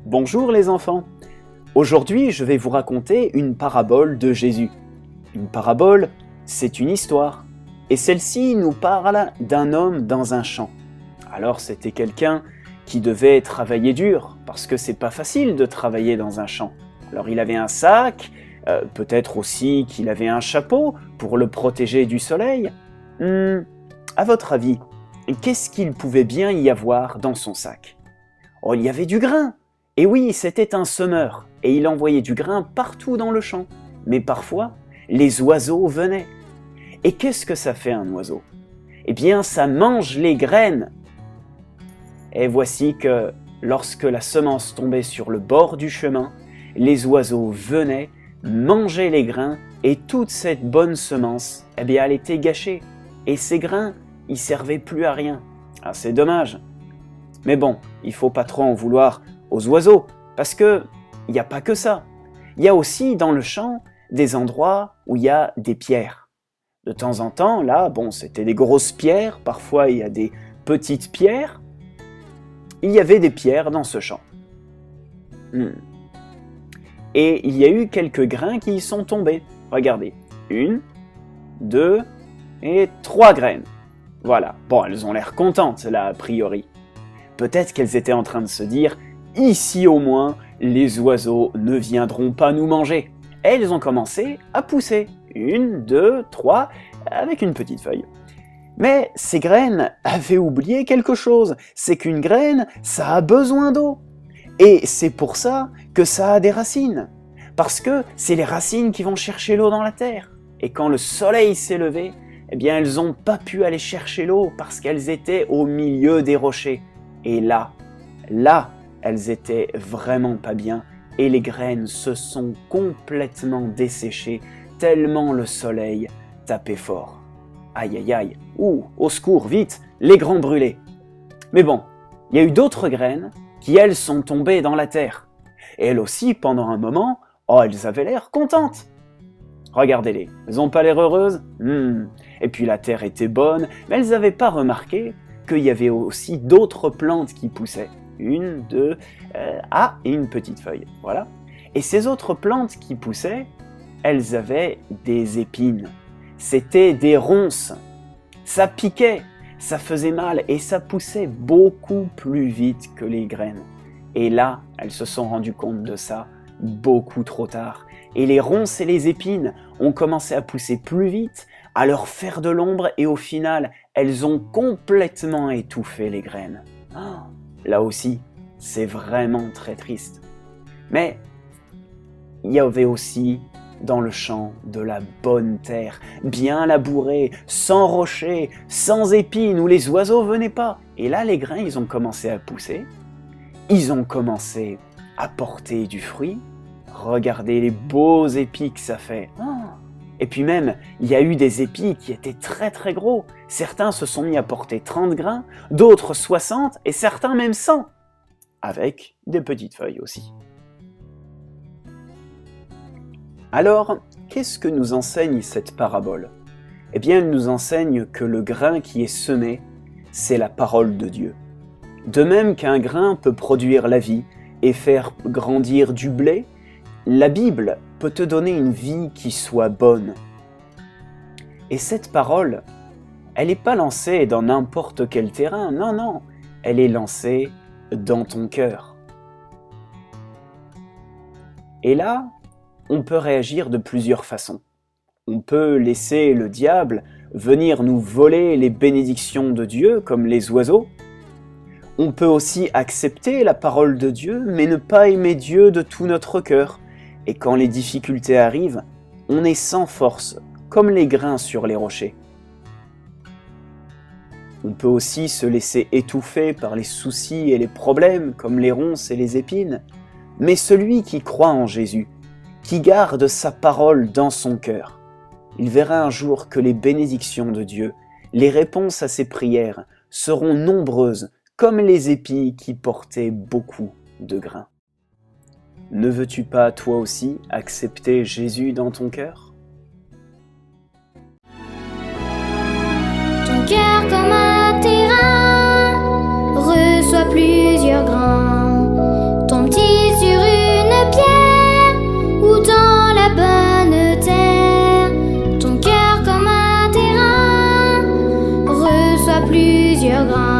Bonjour les enfants. Aujourd'hui, je vais vous raconter une parabole de Jésus. Une parabole, c'est une histoire. Et celle-ci nous parle d'un homme dans un champ. Alors c'était quelqu'un qui devait travailler dur, parce que c'est pas facile de travailler dans un champ. Alors il avait un sac, peut-être aussi qu'il avait un chapeau pour le protéger du soleil. À votre avis, qu'est-ce qu'il pouvait bien y avoir dans son sac? Oh, il y avait du grain. Et oui, c'était un semeur, et il envoyait du grain partout dans le champ. Mais parfois, les oiseaux venaient. Et qu'est-ce que ça fait un oiseau? Eh bien, ça mange les graines. Et voici que, lorsque la semence tombait sur le bord du chemin, les oiseaux venaient, mangeaient les grains, et toute cette bonne semence, eh bien, elle était gâchée. Et ces grains, ils servaient plus à rien. Ah, c'est dommage. Mais bon, il faut pas trop en vouloir aux oiseaux, parce que il n'y a pas que ça. Il y a aussi dans le champ des endroits où il y a des pierres. De temps en temps, là, c'était des grosses pierres, parfois il y a des petites pierres. Il y avait des pierres dans ce champ. Et il y a eu quelques grains qui y sont tombés. Regardez, 1, 2 et 3 graines. Voilà, elles ont l'air contentes là a priori. Peut-être qu'elles étaient en train de se dire « Ici au moins, les oiseaux ne viendront pas nous manger ». Et elles ont commencé à pousser. 1, 2, 3, avec une petite feuille. Mais ces graines avaient oublié quelque chose, c'est qu'une graine, ça a besoin d'eau. Et c'est pour ça que ça a des racines. Parce que c'est les racines qui vont chercher l'eau dans la terre. Et quand le soleil s'est levé, eh bien elles n'ont pas pu aller chercher l'eau parce qu'elles étaient au milieu des rochers. Et là, elles étaient vraiment pas bien et les graines se sont complètement desséchées tellement le soleil tapait fort. Aïe aïe aïe, au secours, vite, les grands brûlés. Mais bon, il y a eu d'autres graines qui elles sont tombées dans la terre. Et elles aussi, pendant un moment, elles avaient l'air contentes. Regardez-les, elles n'ont pas l'air heureuses? Et puis la terre était bonne, mais elles n'avaient pas remarqué qu'il y avait aussi d'autres plantes qui poussaient. 1, 2, et une petite feuille, voilà. Et ces autres plantes qui poussaient, elles avaient des épines. C'était des ronces. Ça piquait, ça faisait mal et ça poussait beaucoup plus vite que les graines. Et là, elles se sont rendues compte de ça beaucoup trop tard. Et les ronces et les épines ont commencé à pousser plus vite, à leur faire de l'ombre et au final, elles ont complètement étouffé les graines. Là aussi, c'est vraiment très triste. Mais il y avait aussi dans le champ de la bonne terre, bien labourée, sans rochers, sans épines, où les oiseaux venaient pas. Et là, les grains, ils ont commencé à pousser. Ils ont commencé à porter du fruit. Regardez les beaux épis que ça fait. Et puis même, il y a eu des épis qui étaient très très gros. Certains se sont mis à porter 30 grains, d'autres 60 et certains même 100. Avec des petites feuilles aussi. Alors, qu'est-ce que nous enseigne cette parabole? Eh bien, elle nous enseigne que le grain qui est semé, c'est la parole de Dieu. De même qu'un grain peut produire la vie et faire grandir du blé, la Bible peut te donner une vie qui soit bonne. Et cette parole, elle n'est pas lancée dans n'importe quel terrain, non, elle est lancée dans ton cœur. Et là, on peut réagir de plusieurs façons. On peut laisser le diable venir nous voler les bénédictions de Dieu comme les oiseaux. On peut aussi accepter la parole de Dieu, mais ne pas aimer Dieu de tout notre cœur. Et quand les difficultés arrivent, on est sans force, comme les grains sur les rochers. On peut aussi se laisser étouffer par les soucis et les problèmes, comme les ronces et les épines. Mais celui qui croit en Jésus, qui garde sa parole dans son cœur, il verra un jour que les bénédictions de Dieu, les réponses à ses prières, seront nombreuses, comme les épis qui portaient beaucoup de grains. Ne veux-tu pas, toi aussi, accepter Jésus dans ton cœur? Ton cœur comme un terrain reçoit plusieurs grains. Ton petit plusieurs grains.